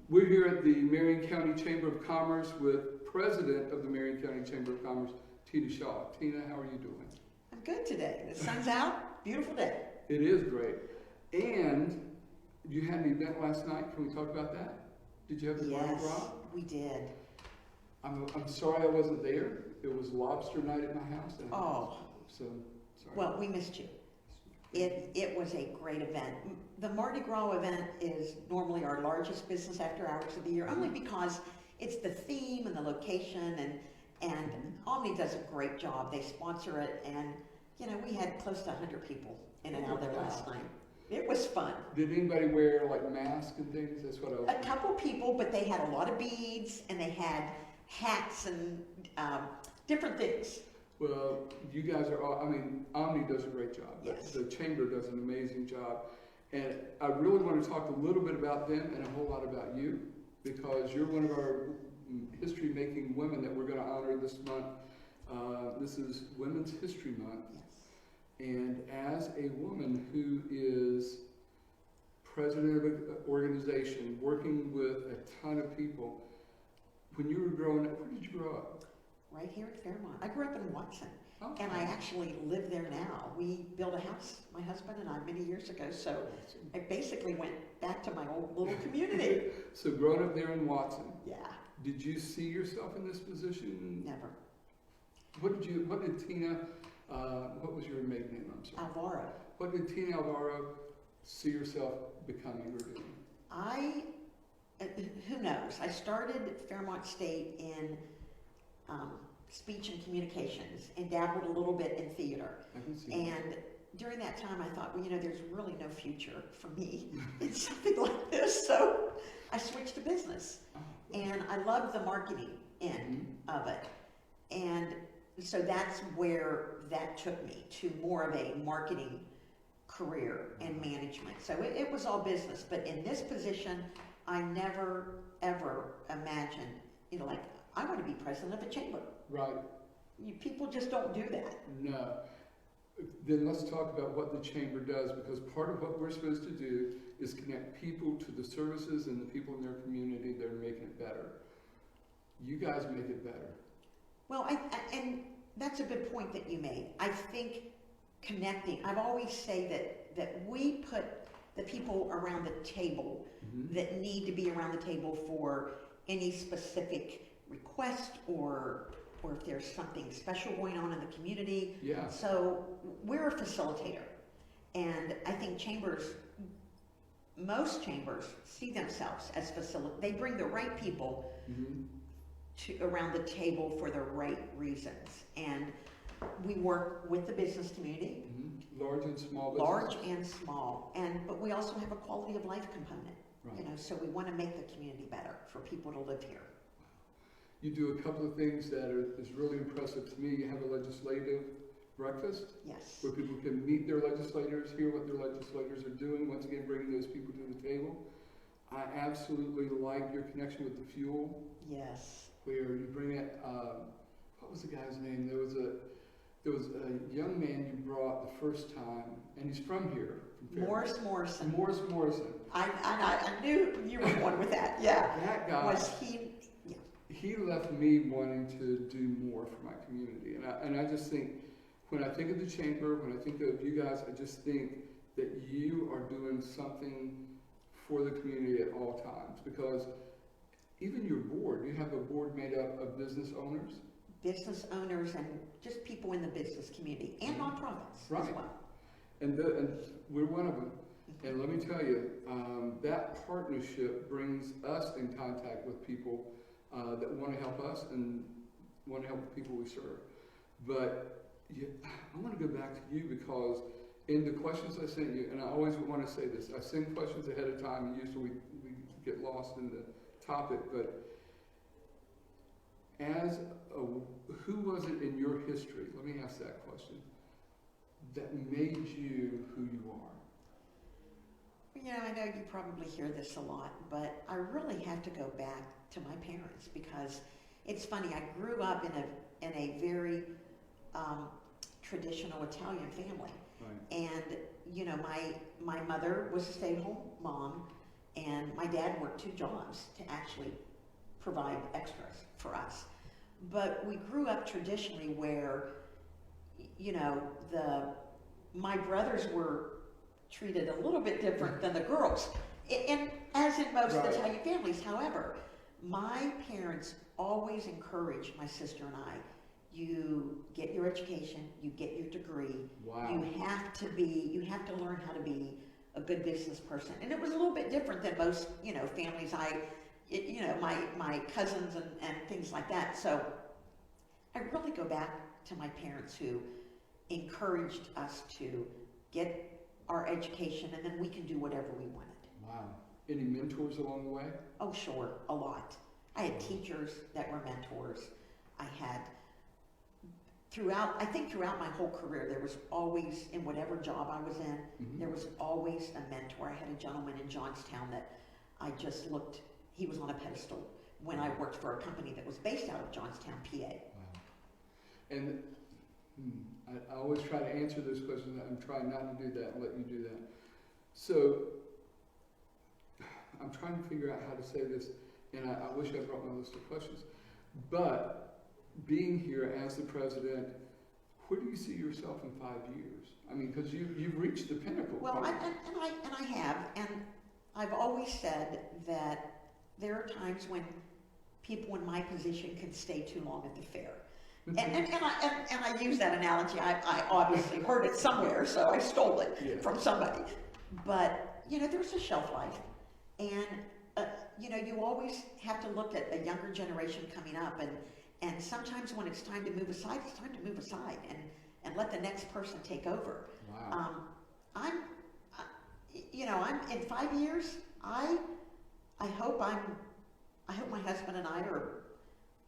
We're here at the Marion County Chamber of Commerce with President of the Marion County Chamber of Commerce, Tina Shaw. Tina, how are you doing? I'm good today. The sun's out. Beautiful day. It is great. And you had an event last night. Can we talk about that? Did you have the Mardi Gras? Yes, we did. I'm sorry I wasn't there. It was lobster night at my house. Oh. So, sorry. Well, we missed you. It was a great event. The Mardi Gras event is normally our largest business after hours of the year, only because it's the theme and the location, and Omni does a great job. They sponsor it, and you know, we had close to 100 people in and out there last night. It was fun. Did anybody wear like masks and things? That's what I was. A couple people, but they had a lot of beads, and they had hats and different things. Well, you guys are all, I mean, Omni does a great job. Yes. The Chamber does an amazing job. And I really want to talk a little bit about them and a whole lot about you, because you're one of our history-making women that we're going to honor this month. This is Women's History Month. Yes. And as a woman who is president of an organization, working with a ton of people, when you were growing up, where did you grow up? Right here at Fairmont. I grew up in Watson, Okay. and I actually live there now. We built a house, my husband and I, many years ago, so I basically went back to my old little community. So growing up there in Watson, Yeah, did you see yourself in this position? never. What did Tina, what was your maiden name? I'm sorry. Alvaro. What did Tina Alvaro see herself becoming or doing? Who knows? I started at Fairmont State in speech and communications and dabbled a little bit in theater. I can see And during that time, I thought, well, you know, there's really no future for me in something like this. So I switched to business. And I loved the marketing end of it. And so that's where that took me to more of a marketing career and management. So it was all business. But in this position, I never, ever imagined, you know, like, I want to be president of a chamber. Right. People just don't do that. No. Then let's talk about what the Chamber does, because part of what we're supposed to do is connect people to the services and the people in their community that are making it better. You guys make it better. Well, and that's a good point that you made. I think connecting, I've always say that we put the people around the table that need to be around the table for any specific request or if there's something special going on in the community. Yeah. So we're a facilitator. And I think most chambers see themselves as they bring the right people around the table for the right reasons. And we work with the business community. Large and small businesses. Large and small. But we also have a quality of life component. Right. You know, so we want to make the community better for people to live here. You do a couple of things that is really impressive to me. You have a legislative breakfast. Yes. Where people can meet their legislators, hear what their legislators are doing, once again bringing those people to the table. I absolutely like your connection with the fuel. Yes. Where you bring it, what was the guy's name? There was a young man you brought the first time, and he's from here. From Morris Morrison. Morris Morrison. I knew you were going with that. Yeah. That guy. Was he? Yeah. He left me wanting to do more for my community. And I just think, when I think of the Chamber, when I think of you guys, I just think that you are doing something for the community at all times. Because even your board, you have a board made up of business owners. Business owners and just people in the business community and nonprofits Right. as well. And we're one of them. And let me tell you, that partnership brings us in contact with people that want to help us and want to help the people we serve. But I want to go back to you, because in the questions I sent you, and I always want to say this, I send questions ahead of time, and usually we get lost in the topic, but who was it in your history, let me ask that question, that made you who you are? You know, I know you probably hear this a lot, but I really have to go back to my parents, because it's funny, I grew up in a very traditional Italian family. Right. And, you know, my mother was a stay-at-home mom, And my dad worked 2 jobs to actually provide extras for us. But we grew up traditionally where, you know, my brothers were treated a little bit different than the girls. And as in most Right. Italian families, however, my parents always encouraged my sister and I, you get your education, you get your degree, Wow. you have to learn how to be a good business person. And it was a little bit different than most, you know, families my cousins and things like that. So I really go back to my parents who encouraged us to get our education, and then we can do whatever we wanted. Wow. Any mentors along the way? Oh, sure, a lot. I had teachers that were mentors. I had, throughout my whole career, there was always, in whatever job I was in, Mhm. there was always a mentor. I had a gentleman in Johnstown that I just looked, he was on a pedestal when I worked for a company that was based out of Johnstown, PA. Wow. And I always try to answer those questions. I'm trying not to do that and let you do that. So I'm trying to figure out how to say this, and I wish I brought my list of questions. But being here as the president, where do you see yourself in 5 years? I mean, because you've reached the pinnacle. Well, right? I have, and I've always said that there are times when people in my position can stay too long at the fair. And I use that analogy. I obviously heard it somewhere, so I stole it Yeah. from somebody. But, you know, there's a shelf life. And, you know, you always have to look at a younger generation coming up. And sometimes when it's time to move aside, it's time to move aside and let the next person take over. Wow. I'm in 5 years, I hope my husband and I are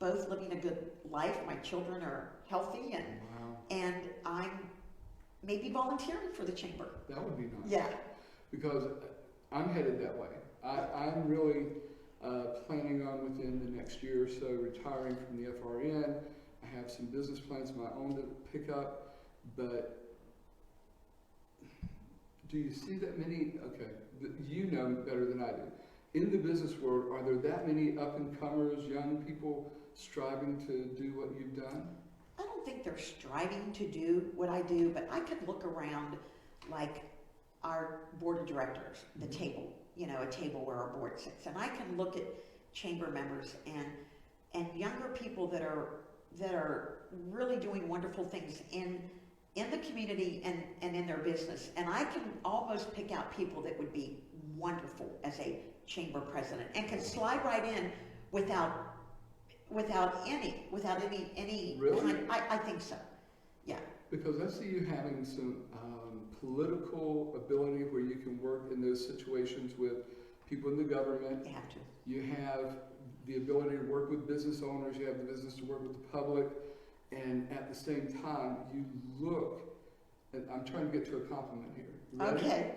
both living a good life. My children are healthy, Wow. and I'm maybe volunteering for the chamber. That would be nice. Yeah. Because I'm headed that way. I'm really planning on within the next year or so retiring from the FRN. I have some business plans of my own to pick up, but do you see that many, you know better than I do. In the business world, are there that many up-and-comers, young people striving to do what you've done? I don't think they're striving to do what I do, but I could look around like our board of directors, the table, you know, a table where our board sits, and I can look at chamber members and younger people that are really doing wonderful things in the community and in their business, and I can almost pick out people that would be wonderful as a chamber president and can slide right in without any Really? kind. I think so. Yeah. Because I see you having some political ability where you can work in those situations with people in the government. You have to. You have the ability to work with business owners. You have the business to work with the public. And at the same time, you look, and I'm trying to get to a compliment here. Ready? Okay.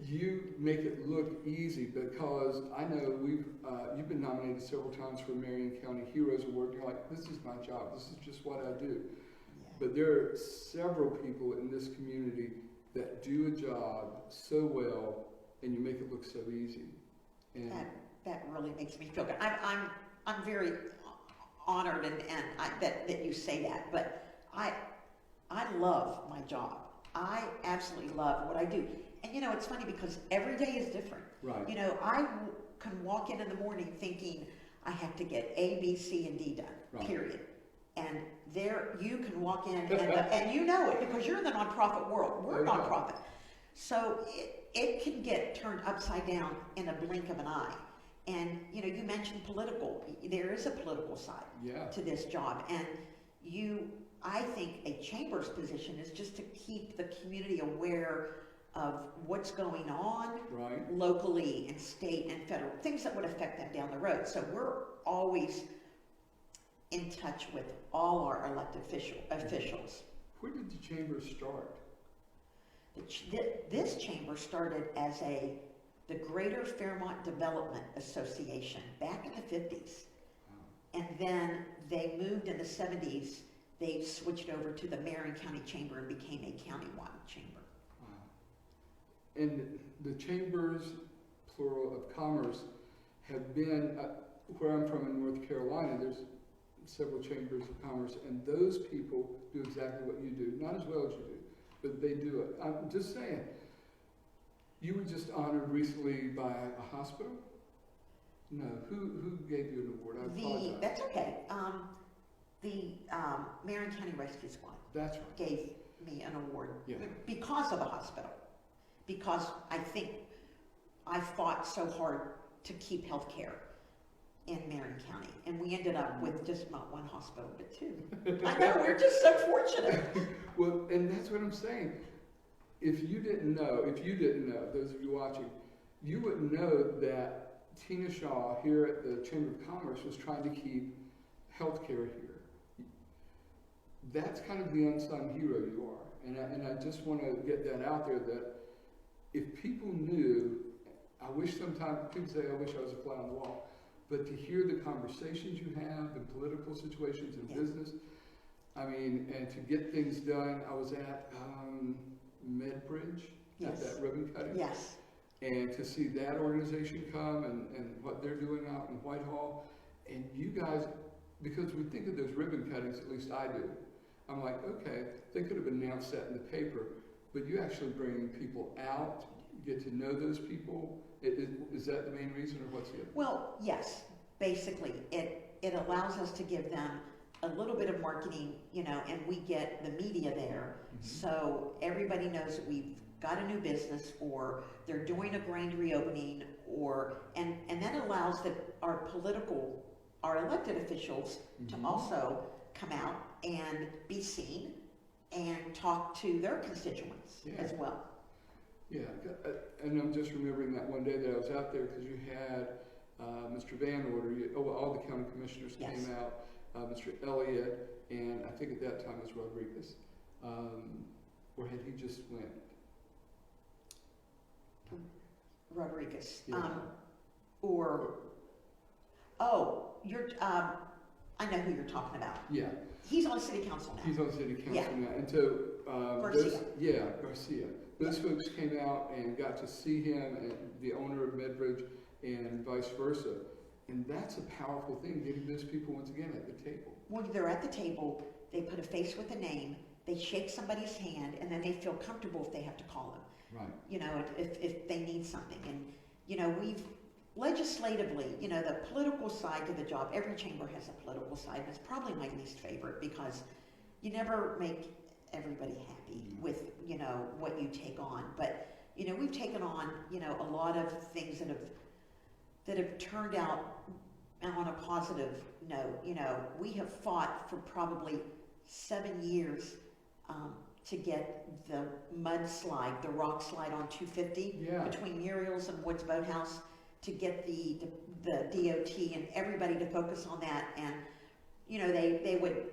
You make it look easy because I know you've been nominated several times for Marion County Heroes Award. And you're like, this is my job. This is just what I do. Yeah. But there are several people in this community that do a job so well, and you make it look so easy. And That really makes me feel good. I'm very honored that you say that. But I love my job. I absolutely love what I do. And you know, it's funny because every day is different. right. You know, I can walk in the morning thinking I have to get A, B, C, and D done, Right. period. And there you can walk in and you know it because you're in the nonprofit world. We're a Oh, yeah. nonprofit. So it can get turned upside down in a blink of an eye. And you know, you mentioned political. There is a political side Yeah. to this job. And I think a chamber's position is just to keep the community aware of what's going on Right. locally and state and federal, things that would affect them down the road. So we're always in touch with all our elected officials. Where did the chamber start? This chamber started as the Greater Fairmont Development Association back in the 50s. Wow. And then they moved in the 70s. They switched over to the Marion County Chamber and became a countywide chamber. Wow. And the chamber's plural, of commerce have been, where I'm from in North Carolina, there's several chambers of commerce, and those people do exactly what you do. Not as well as you do, but they do it. I'm just saying, you were just honored recently by a hospital? No, who gave you an award? I apologize. That's okay. The Marion County Rescue Squad That's right. gave me an award Yeah. because of the hospital. Because I think I fought so hard to keep health care in Marion County, and we ended up with just not one hospital, but two. I know, we're just so fortunate. Well, and that's what I'm saying. If you didn't know, those of you watching, you wouldn't know that Tina Shaw here at the Chamber of Commerce was trying to keep healthcare here. That's kind of the unsung hero you are. And I just want to get that out there, that if people knew, I wish sometimes, people say, I wish I was a fly on the wall, but to hear the conversations you have, the political situations in business, I mean, and to get things done. I was at Medbridge, at that ribbon cutting. Yes. And to see that organization come and what they're doing out in Whitehall, and you guys, because we think of those ribbon cuttings, at least I do, I'm like, okay, they could have announced that in the paper, but you actually bring people out, get to know those people. Is that the main reason, or what's the other? Well, yes, basically, it allows us to give them a little bit of marketing, you know, and we get the media there, so everybody knows that we've got a new business, or they're doing a grand reopening, and that allows our elected officials to also come out and be seen and talk to their constituents as well. Yeah, and I'm just remembering that one day that I was out there, because you had Mr. Van Order, all the county commissioners came out, Mr. Elliott, and I think at that time it was Rodriguez, or had he just went? Rodriguez. Yeah. I know who you're talking about. Yeah. He's on city council now. He's on city council now, and so Garcia. Those folks came out and got to see him, and the owner of Medbridge, and vice versa. And that's a powerful thing, getting those people once again at the table. Well, they're at the table, they put a face with a name, they shake somebody's hand, and then they feel comfortable if they have to call them. Right. You know, if they need something. And, you know, we've legislatively, you know, the political side to the job, every chamber has a political side, and it's probably my least favorite, because you never make everybody happy with, you know, what you take on. But, you know, we've taken on, you know, a lot of things that have turned out on a positive note. You know, we have fought for probably 7 years to get the mudslide, the rock slide on 250 between Muriel's and Woods Boathouse, to get the DOT and everybody to focus on that. And, you know, they would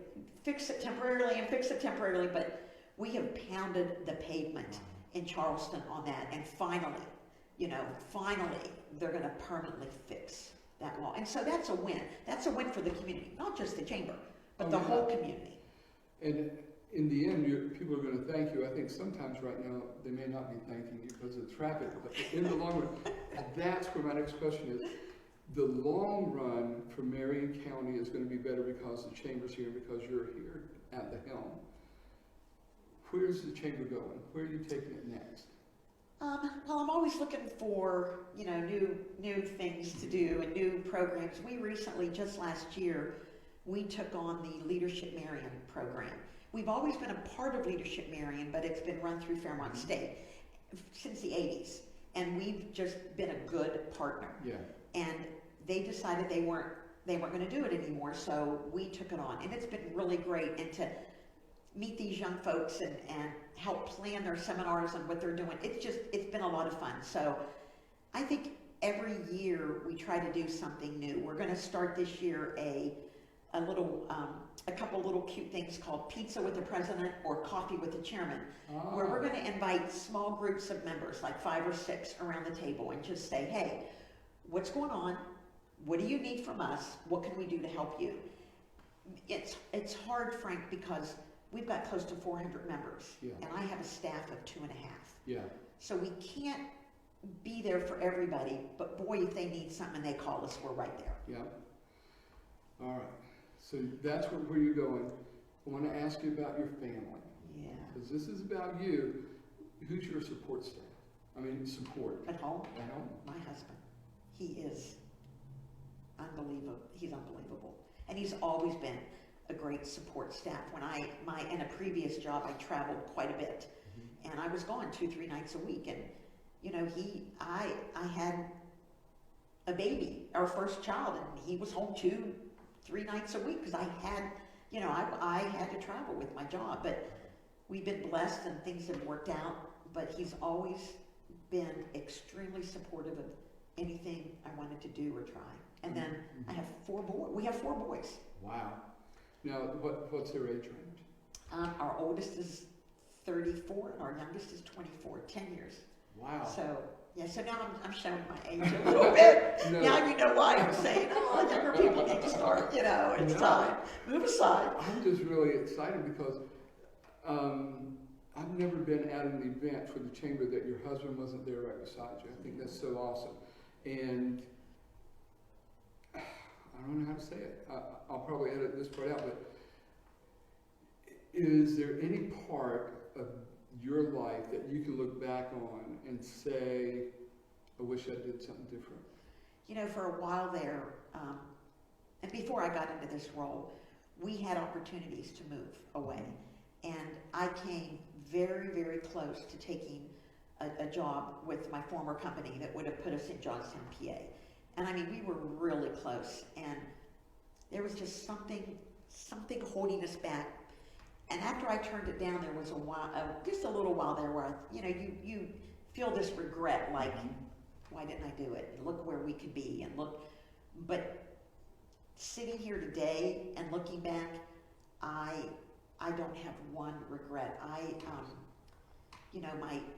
fix it temporarily, but we have pounded the pavement in Charleston on that, and finally, they're going to permanently fix that wall. And so that's a win. That's a win for the community, not just the chamber, but the whole community. And in the end, people are going to thank you. I think sometimes right now they may not be thanking you because of traffic, but in the long run, and that's where my next question is. The long run for Marion County is going to be better because the chamber's here, because you're here at the helm. Where's the chamber going? Where are you taking it next? Well, I'm always looking for, you know, new things to do and new programs. We recently, just last year, we took on the Leadership Marion program. We've always been a part of Leadership Marion, but it's been run through Fairmont State since the 80s, and we've just been a good partner. Yeah. And they decided they weren't going to do it anymore, so we took it on, and it's been really great. And to meet these young folks and help plan their seminars and what they're doing, it's been a lot of fun. So I think every year we try to do something new. We're going to start this year a couple little cute things called Pizza with the President or Coffee with the Chairman, where we're going to invite small groups of members, like 5 or 6, around the table and just say, hey, what's going on? What do you need from us? What can we do to help you? It's hard, Frank, because we've got close to 400 members, and I have a staff of 2.5. Yeah. So we can't be there for everybody, but boy, if they need something, they call us, we're right there. Yeah. All right. So that's where you're going. I want to ask you about your family. Yeah. Because this is about you. Who's your support staff? I mean, support. At home, At home. my husband, he is unbelievable. He's unbelievable. And he's always been a great support staff. When in a previous job, I traveled quite a bit. Mm-hmm. And I was gone 2-3 nights a week. And, you know, I had a baby, our first child, and he was home 2-3 nights a week because I had, you know, I had to travel with my job. But we've been blessed and things have worked out. But he's always been extremely supportive of anything I wanted to do or try. And then I have 4 boys. We have 4 boys. Wow. Now, what's their age range? Our oldest is 34 and our youngest is 24, 10 years. Wow. So, yeah, so now I'm showing my age a little bit. No. Now you know why I'm saying, oh, younger people need to start, you know, it's time. Move aside. I'm just really excited because I've never been at an event for the chamber that your husband wasn't there right beside you. I think that's so awesome. And I don't know how to say it. I'll probably edit this part out, but is there any part of your life that you can look back on and say, I wish I did something different? You know, for a while there, and before I got into this role, we had opportunities to move away. And I came very, very close to taking a job with my former company that would have put us in Johnstown, PA. And I mean, we were really close. And there was just something holding us back. And after I turned it down, there was just a little while there where, you feel this regret, like, why didn't I do it? And look where we could be, and look. But sitting here today and looking back, I don't have one regret.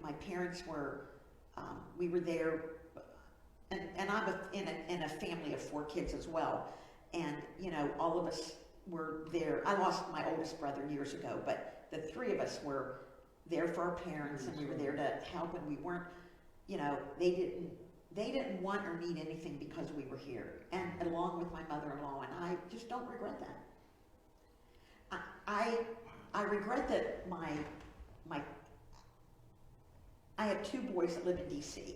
My parents were, we were there, and I'm in a family of 4 kids as well. And, you know, all of us were there. I lost my oldest brother years ago, but the 3 of us were there for our parents, and we were there to help, and we weren't, you know, they didn't want or need anything because we were here. And along with my mother-in-law, and I just don't regret that. I regret that I have 2 boys that live in DC,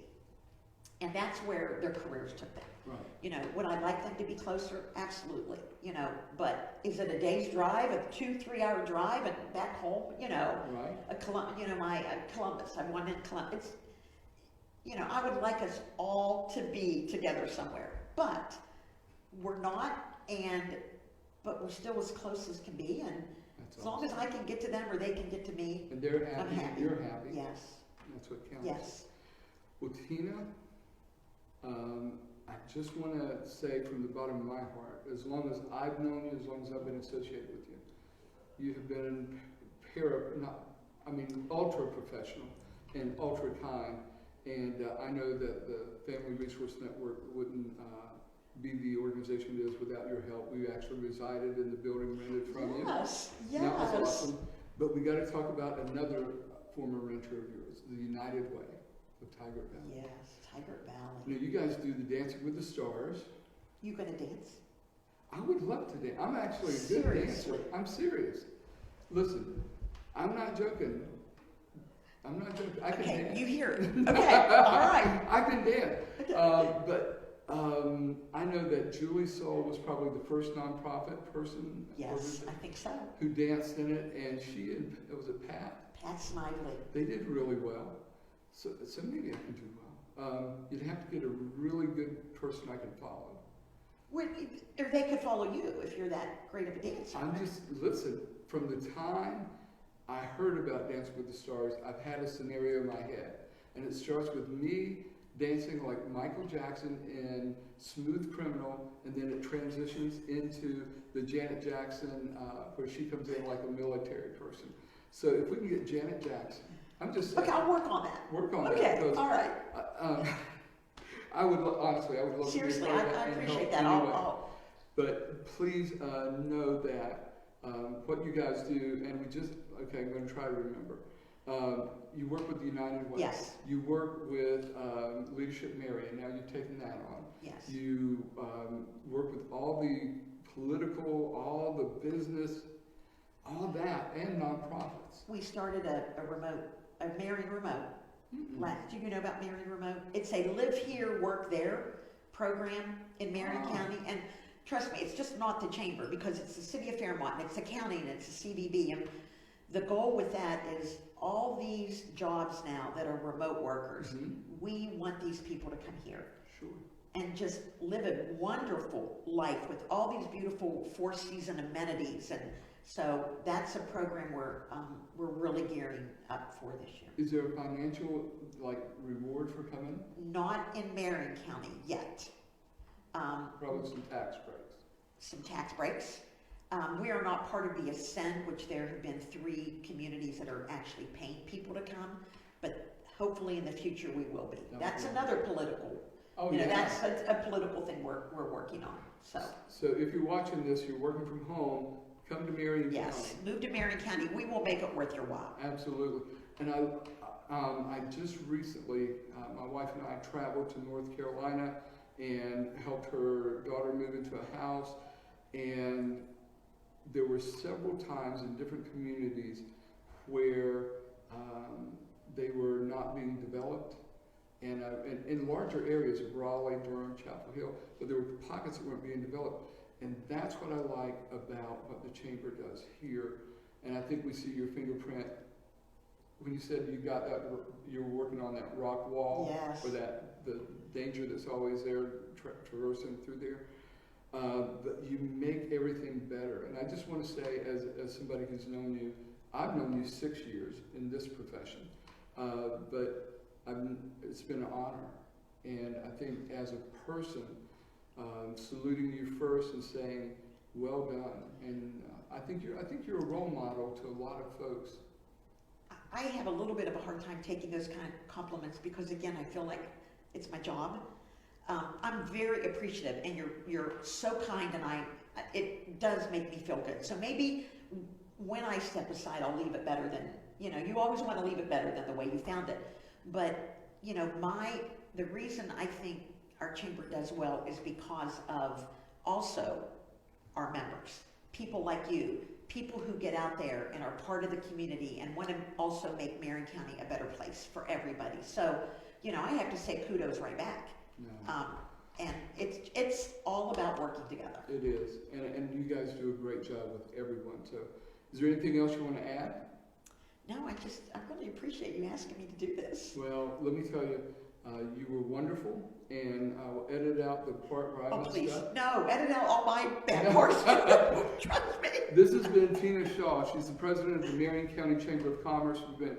and that's where their careers took them. Right. You know, would I like them to be closer? Absolutely. You know, but is it a day's drive, a 2-3 hour drive, and back home? You know, Right. Columbus. I wanted Columbus. You know, I would like us all to be together somewhere, but we're not, but we're still as close as can be, and That's as long as awesome. I can get to them or they can get to me, And they're happy, I'm happy. and you're happy. yes, That's what counts. yes. Well, Tina, I just want to say from the bottom of my heart, as long as I've known you, as long as I've been associated with you, you have been ultra professional and ultra kind. And I know that the Family Resource Network wouldn't be the organization it is without your help. We actually resided in the building rented from you. Yes, yes. That was awesome. But we got to talk about another former renter of yours, the United Way of Tigert Valley. Yes, Tigert Valley. You know, you guys do the Dancing with the Stars. You gonna dance? I would love to dance. I'm actually a good Seriously? dancer. I'm serious. Listen, I'm not joking. I can Okay, dance. you hear it. Okay, all right. I can dance. I know that Julie Soul was probably the first nonprofit person Yes, I think so. who danced in it, and it was a Pat. Pat Snively. They did really well. So maybe I can do well. You'd have to get a really good person I can follow. Or they could follow you if you're that great of a dancer. Listen, from the time I heard about Dancing with the Stars, I've had a scenario in my head. And it starts with me dancing like Michael Jackson in Smooth Criminal, and then it transitions into the Janet Jackson, where she comes in like a military person. So if we can get Janet Jackson, I'm just saying. Okay, I'll work on that. Work on that. Okay, Because, all right. I would love Seriously, to be a part of I that and appreciate help that. anyway. But please know that what you guys do, and I'm going to try to remember. You work with the United Way. Yes. You work with Leadership Marion. Now you've taken that on. Yes. You work with all the political, all the business, all that, and nonprofits. We started a Marion Remote. Do you know about Marion Remote? It's a live here, work there program in Marion County. And trust me, it's just not the chamber, because it's the city of Fairmont, and it's the county, and it's the CVB. And the goal with that is all these jobs now that are remote workers, we want these people to come here. Sure. And just live a wonderful life with all these beautiful four-season amenities. And so that's a program we're really gearing up for this year. Is there a financial reward for coming? Not in Marion County yet. Probably some tax breaks. Some tax breaks. We are not part of the Ascend, which there have been 3 communities that are actually paying people to come, but hopefully in the future we will be. That's another political. Oh, you know, yeah. that's a political thing we're working on. So if you're watching this, you're working from home, come to Marion County. Yes, move to Marion County. We will make it worth your while. Absolutely. And I just recently, my wife and I traveled to North Carolina and helped her daughter move into a house. And there were several times in different communities where they were not being developed. And in larger areas of Raleigh, Durham, Chapel Hill, but there were pockets that weren't being developed. And that's what I like about what the Chamber does here. And I think we see your fingerprint when you said you got that, you were working on that rock wall. Yes. Or the danger that's always there, traversing through there. But you make everything better. And I just want to say, as somebody who's known you, I've known you 6 years in this profession. But it's been an honor. And I think as a person, saluting you first and saying, well done. And I think you're a role model to a lot of folks. I have a little bit of a hard time taking those kind of compliments because, again, I feel like it's my job. I'm very appreciative, and you're so kind, and it does make me feel good. So maybe when I step aside, I'll leave it better than, you always want to leave it better than the way you found it. But, the reason I think our chamber does well is because of also our members, people like you, people who get out there and are part of the community and want to also make Marion County a better place for everybody. So, I have to say kudos right back. No. And it's all about working together. It is, and you guys do a great job with everyone. So, is there anything else you want to add? No, I really appreciate you asking me to do this. Well, let me tell you, you were wonderful, and I will edit out the part where I messed please, up. no, edit out all my bad parts. Trust me. This has been Tina Shaw. She's the president of the Marion County Chamber of Commerce. We've been